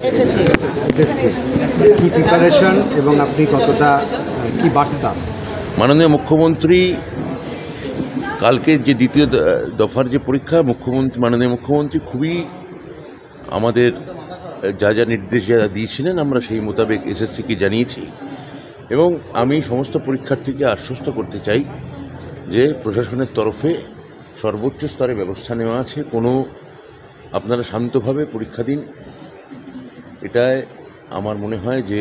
SSC কি preparation এবং আপনি কতটা কি বার্তা? মাননীয় মুখ্যমন্ত্রী কালকে যে দ্বিতীয় দফার যে পরীক্ষা মাননীয় মুখ্যমন্ত্রী খুবই আমাদের যা যা নির্দেশ যারা দিয়েছিলেন আমরা সেই মোতাবেক এসএসসিকে জানিয়েছি এবং আমি সমস্ত পরীক্ষার্থীকে আশ্বস্ত করতে চাই যে প্রশাসনের তরফে সর্বোচ্চ স্তরে ব্যবস্থা নেওয়া আছে। কোনো আপনারা শান্তভাবে পরীক্ষা দিন, এটাই আমার মনে হয় যে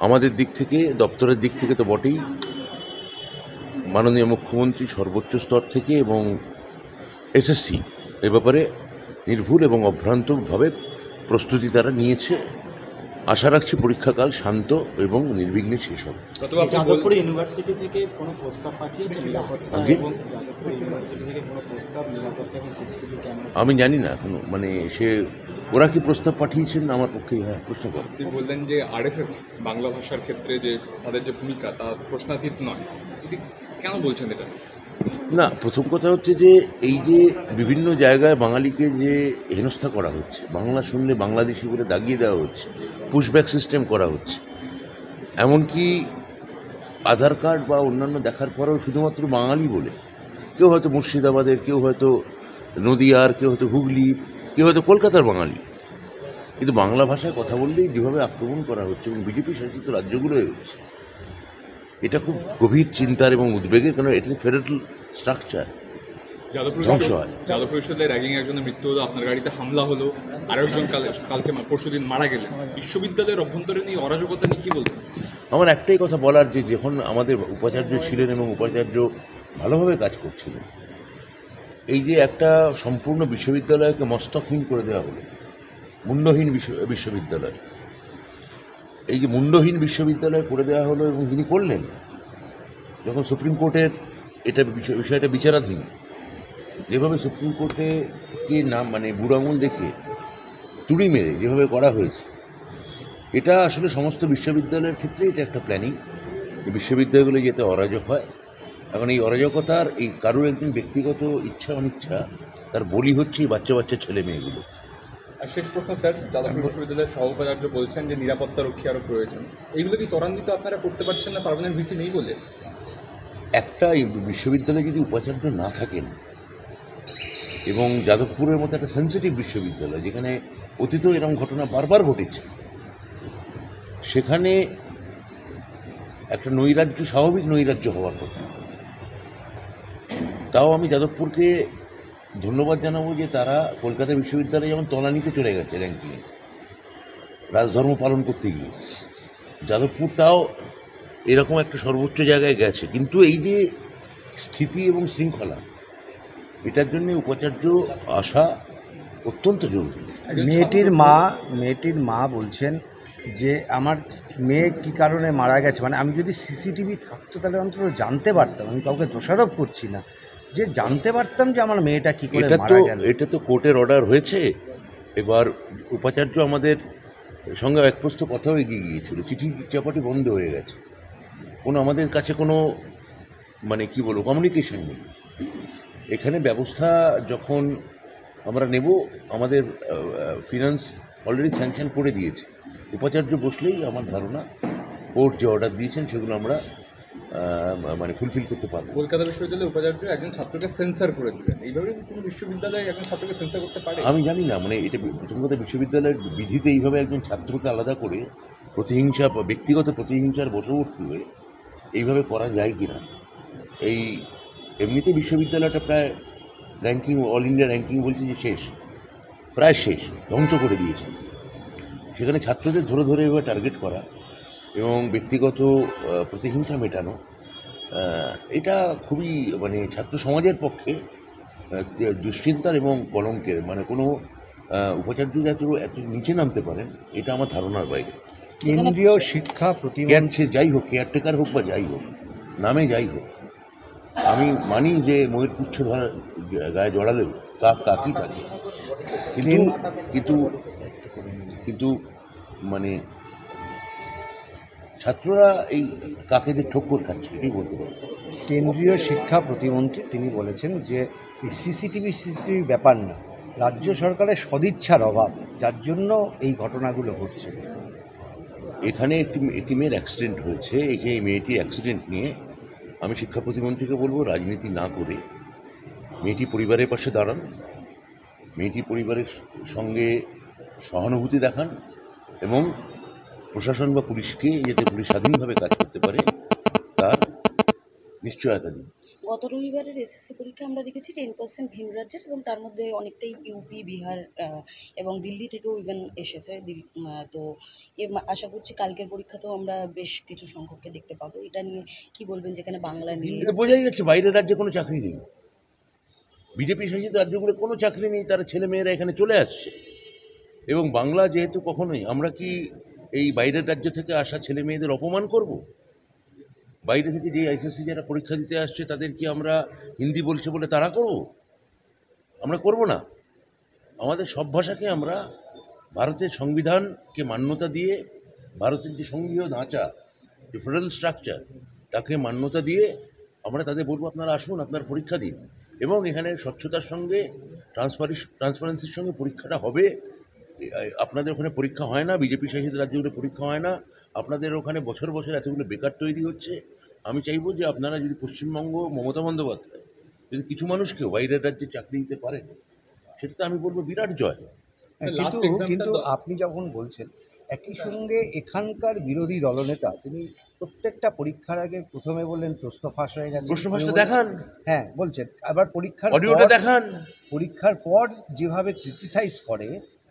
আমাদের দিক থেকে, দপ্তরের দিক থেকে তো বটেই, মাননীয় মুখ্যমন্ত্রী সর্বোচ্চ স্তর থেকে এবং এসএসসি এ ব্যাপারে নির্ভুল এবং অভ্রান্তভাবে প্রস্তুতি তারা নিয়েছে। আশা রাখছি পরীক্ষাকাল শান্ত এবং নির্বিঘ্নে শেষ হবে। যাদবপুর ইউনিভার্সিটি থেকে কোনো প্রস্তাব পাঠিয়েছে নিরাপত্তা এবং যাদবপুর ইউনিভার্সিটি থেকে কোনো প্রস্তাব নিরাপত্তা এবং সিসিটিভি ক্যামেরা? আমি জানি না এখনো, ওরা কি প্রস্তাব পাঠিয়েছেন আমার পক্ষে প্রশ্ন করেন। আপনি বললেন যে আরএসএস বাংলা ভাষার ক্ষেত্রে যে তাদের যে ভূমিকা তা প্রশ্নাতীত নয়, কেন বলছেন এটা? না, প্রথম কথা হচ্ছে যে এই যে বিভিন্ন জায়গায় বাঙালিকে যে হেনস্থা করা হচ্ছে, বাংলা শুনলে বাংলাদেশি বলে দাগিয়ে দেওয়া হচ্ছে, পুশব্যাক সিস্টেম করা হচ্ছে, এমনকি আধার কার্ড বা অন্যান্য দেখার পরেও শুধুমাত্র বাঙালি বলে, কেউ হয়তো মুর্শিদাবাদের, কেউ হয়তো নদিয়ার, কেউ হয়তো হুগলির, কেউ হয়তো কলকাতার বাঙালি, কিন্তু বাংলা ভাষায় কথা বললেই যেভাবে আক্রমণ করা হচ্ছে এবং বিজেপি শাসিত রাজ্যগুলোয় হচ্ছে, এটা খুব গভীর চিন্তার এবং উদ্বেগের, কারণ এটা ফেডারেল স্ট্রাকচার ধ্বংস হয়। যাদবপুর বিশ্ববিদ্যালয়ে র্যাগিং একজনের মৃত্যু হলো, আপনার গাড়িতে হামলা হলো, আরেকজন কালকে পরশুদিন মারা গেলেন। বিশ্ববিদ্যালয়ের অভ্যন্তরে নিয়ে অরাজকতা নিয়ে কী বলবেন? আমার একটাই কথা বলার, যে যখন আমাদের উপাচার্য ছিলেন এবং উপাচার্য ভালোভাবে কাজ করছিলেন, এই যে একটা সম্পূর্ণ বিশ্ববিদ্যালয়কে মস্তকহীন করে দেওয়া হলো, মুন্ডহীন বিশ্ববিদ্যালয়, এই যে মুন্ডহীন বিশ্ববিদ্যালয় করে দেওয়া হলো এবং তিনি করলেন যখন সুপ্রিম কোর্টের বিষয়টা বিচারাধীন, যেভাবে সুপ্রিম কোর্টে কি নাম বুড়ো আঙুল দেখে তুড়ি মেরে যেভাবে করা হয়েছে, এটা আসলে সমস্ত বিশ্ববিদ্যালয়ের ক্ষেত্রে এটা একটা প্ল্যানিং, বিশ্ববিদ্যালয়গুলো যাতে অরাজক হয়। এখন এই অরাজকতার এই কারোর একজন ব্যক্তিগত ইচ্ছা অনিচ্ছা, তার বলি হচ্ছে এই বাচ্চা বাচ্চা ছেলে মেয়েগুলো। আর শেষ প্রশ্ন স্যার, যাদবপুর বিশ্ববিদ্যালয়ের সহ উপাচার্য বলছেন যে নিরাপত্তা রক্ষী আরও প্রয়োজন, এইগুলো কি ত্বরান্বিত আপনারা করতে পারছেন না পার্মানেন্ট ভিসি নেই বলে? একটা বিশ্ববিদ্যালয়ে যদি উপাচার্য না থাকেন, এবং যাদবপুরের মতো একটা সেন্সিটিভ বিশ্ববিদ্যালয় যেখানে অতীতেও এরকম ঘটনা বারবার ঘটেছে, সেখানে একটা নৈরাজ্য, স্বাভাবিক নৈরাজ্য হওয়ার কথা। তাও আমি যাদবপুরকে ধন্যবাদ জানাবো যে তারা কলকাতা বিশ্ববিদ্যালয়ে যেমন তলানিতে চলে গেছে র্যাঙ্কিংয়ে, রাজধর্ম পালন করতে গিয়ে, যাদবপুর তাও এরকম একটা সর্বোচ্চ জায়গায় গেছে। কিন্তু এই যে স্থিতি এবং শৃঙ্খলা, এটার জন্য উপাচার্য আসা অত্যন্ত জরুরি। মেয়েটির মা বলছেন যে আমার মেয়ে কী কারণে মারা গেছে, আমি যদি সিসিটিভি থাকতো তাহলে অন্তত জানতে পারতাম, আমি কাউকে দোষারোপ করছি না, যে জানতে পারতাম যে আমার মেয়েটা কী করে মারা গেল। এটা তো কোর্টের অর্ডার হয়েছে। এবার উপাচার্য আমাদের সঙ্গে এক প্রস্ত কথাও এগিয়ে গিয়েছিল, চিঠি চাপাটি বন্ধ হয়ে গেছে, আমাদের কাছে কোনো কমিউনিকেশন নেই। এখানে ব্যবস্থা যখন আমরা নেব, আমাদের ফিনান্স অলরেডি স্যাংশন করে দিয়েছে, উপাচার্য বসলেই আমার ধারণা কোর্ট যে অর্ডার দিয়েছেন সেগুলো আমরা ফুলফিল করতে পারবো। কলকাতা বিশ্ববিদ্যালয়ের উপাচার্য একজন ছাত্রকে সেন্সার করে দিলেন, এইভাবে কোনো বিশ্ববিদ্যালয়ে একজন ছাত্রকে সেন্সার করতে পারে? আমি জানি না, এটা প্রথম কথা, বিশ্ববিদ্যালয়ের বিধিতে এইভাবে একজন ছাত্রকে আলাদা করে ব্যক্তিগত প্রতিহিংসার বশবর্তী হয়ে এইভাবে করা যায় কি না। এমনিতে বিশ্ববিদ্যালয়টা প্রায় র্যাঙ্কিং, অল ইন্ডিয়া র্যাঙ্কিং বলছে যে প্রায় শেষ, ধ্বংস করে দিয়েছে। সেখানে ছাত্রদের ধরে ধরে এভাবে টার্গেট করা এবং ব্যক্তিগত প্রতিহিংসা মেটানো, এটা খুবই ছাত্র সমাজের পক্ষে দুশ্চিন্তার এবং কলঙ্কের। কোনো উপাচার্য এত নিচে নামতে পারেন, এটা আমার ধারণার বাইরে। কেন্দ্রীয় শিক্ষা প্রতিমন্ত্রী, সে যাই হোক, কেয়ারটেকার হোক বা যাই হোক, নামে যাই হোক, আমি মানি যে ময়ূর পুচ্ছ গায়ে জড়ালেও কাকই থাকে, কিন্তু ছাত্ররা এই কাকেদের ঠক্কর খাচ্ছে, এটাই বলতে পারে। কেন্দ্রীয় শিক্ষা প্রতিমন্ত্রী তিনি বলেছেন যে সিসিটিভি ব্যাপার না, রাজ্য সরকারের সদিচ্ছার অভাব, যার জন্য এই ঘটনাগুলো ঘটছে। এখানে একটি মেয়ের অ্যাক্সিডেন্ট হয়েছে। এই মেয়েটির অ্যাক্সিডেন্ট নিয়ে আমি শিক্ষা প্রতিমন্ত্রীকে বলবো রাজনীতি না করে মেয়েটি পরিবারের পাশে দাঁড়ান, মেয়েটি পরিবারের সঙ্গে সহানুভূতি দেখান এবং প্রশাসন বা পুলিশকে যাতে পুলিশ স্বাধীনভাবে কাজ করতে পারে তার নিশ্চয়তা দিন। গত রবিবারের এসএসসি পরীক্ষা আমরা দেখেছি 10% ভিন রাজ্যের, এবং তার মধ্যে অনেকটাই ইউপি, বিহার এবং দিল্লি থেকেও ইভেন এসেছে। তো আশা করছি কালকের পরীক্ষাতেও আমরা বেশ কিছু সংখ্যককে দেখতে পাবো। এটা নিয়ে কি বলবেন, যেখানে বাংলা নিয়ে এটা বোঝাই যাচ্ছে বাইরের রাজ্যে কোনো চাকরি নেই, বিজেপি শাসিত রাজ্যগুলো কোনো চাকরি নেই, তারা ছেলেমেয়েরা এখানে চলে আসছে। এবং বাংলা যেহেতু কখনোই, আমরা কি এই বাইরের রাজ্য থেকে আসা ছেলে মেয়েদের অপমান করব? বাইরে থেকে যে আইসিএসসি যারা পরীক্ষা দিতে আসছে তাদের কি আমরা হিন্দি বলছে বলে তারা করব? আমরা করব না। আমাদের সব ভাষাকে আমরা ভারতের সংবিধানকে মান্যতা দিয়ে, ভারতের যে সংঘীয় ধাঁচা, যে ফেডারেল স্ট্রাকচার, তাকে মান্যতা দিয়ে আমরা তাদের বলবো আপনারা আসুন, আপনার পরীক্ষা দিন। এবং এখানে স্বচ্ছতার সঙ্গে ট্রান্সপারেন্সির সঙ্গে পরীক্ষাটা হবে। আপনাদের ওখানে পরীক্ষা হয় না, বিজেপি শাসিত রাজ্যগুলো পরীক্ষা হয় না, আপনাদের ওখানে বছর বছর এতগুলো বেকার তৈরি হচ্ছে। আমি চাইবো যে আপনারা যদি পশ্চিমবঙ্গ মমতা বন্দ্যোপাধ্যায় যদি কিছু মানুষকেও বাইরের রাজ্যে চাকরি দিতে পারেন, সেটা তো আমি বলবো বিরাট জয়। Last কিন্তু example কিন্তু টা- আপনি যখন বলছেন, একই সঙ্গে এখানকার বিরোধী দলনেতা তিনি প্রত্যেকটা পরীক্ষার আগে প্রথমে বললেন প্রশ্ন ফাঁস হয়ে গেছে, প্রশ্ন ফাঁসটা দেখান, হ্যাঁ বলছেন, আবার অডিওটা দেখান। পরীক্ষার পর যেভাবে ক্রিটিসাইজ করে,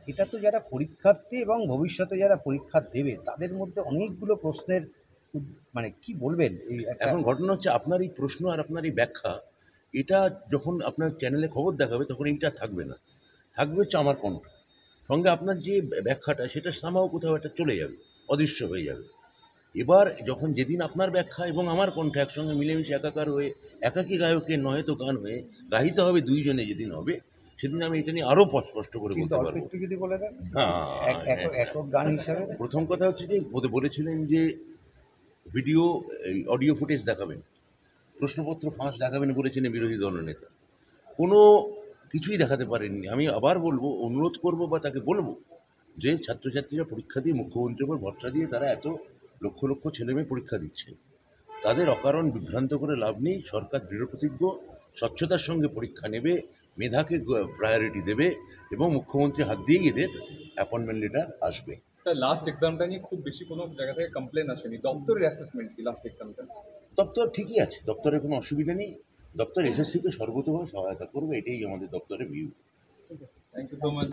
এটা তো যারা পরীক্ষার্থী এবং ভবিষ্যতে যারা পরীক্ষা দেবে তাদের মধ্যে অনেকগুলো প্রশ্নের মানে কি বলবেন এই এখন ঘটনা হচ্ছে আপনার এই প্রশ্ন আর আপনার এই ব্যাখ্যা, এটা যখন আপনার চ্যানেলে খবর দেখাবে তখন এইটা থাকবে না, থাকবে হচ্ছে আমার কণ্ঠ, সঙ্গে আপনার যে ব্যাখ্যাটা সেটা সামাও কোথাও একটা চলে যাবে, অদৃশ্য হয়ে যাবে। এবার যখন যেদিন আপনার ব্যাখ্যা এবং আমার কণ্ঠ একসঙ্গে মিলেমিশে একাকার হয়ে, একাকী গায়কের নয় তো গান হয়ে গাহিতে হবে দুইজনে যেদিন হবে, সেদিন আমি এটা নিয়ে আরও স্পষ্ট করে কিন্তু বলতে অল্প পারবো। একটু যদি বলে দেন একক গান হিসাবে। প্রথম কথা হচ্ছে যে বলেছিলেন যে ভিডিও অডিও ফুটেজ দেখাবেন, প্রশ্নপত্র ফাঁস দেখাবেন বলেছেন বিরোধী দলনেতা, কোনো কিছুই দেখাতে পারেননি। আমি আবার বলবো, অনুরোধ করব বা তাকে বলবো যে ছাত্রছাত্রীরা পরীক্ষা দিয়ে মুখ্যমন্ত্রীর উপর ভরসা দিয়ে তারা এত লক্ষ লক্ষ ছেলেমেয়ে পরীক্ষা দিচ্ছে, তাদের অকারণ বিভ্রান্ত করে লাভ নেই। সরকার দৃঢ়প্রতিজ্ঞ, স্বচ্ছতার সঙ্গে পরীক্ষা নেবে, মেধাকে প্রায়োরিটি দেবে এবং মুখ্যমন্ত্রী হাত দিয়েই এদের অ্যাপয়েন্টমেন্ট লেটার আসবে। স্যার লাস্ট এক্সামটা নিয়ে খুব বেশি কোনো জায়গা থেকে কমপ্লেন আসেনি, দপ্তরের অ্যাসেসমেন্ট কি লাস্ট এক্সামটা? দপ্তর ঠিকই আছে, দপ্তরের কোনো অসুবিধা নেই, দপ্তর এসএসসিকে সর্বতোভাবে সহায়তা করবে, এটাই আমাদের দপ্তরের view. Thank you so much.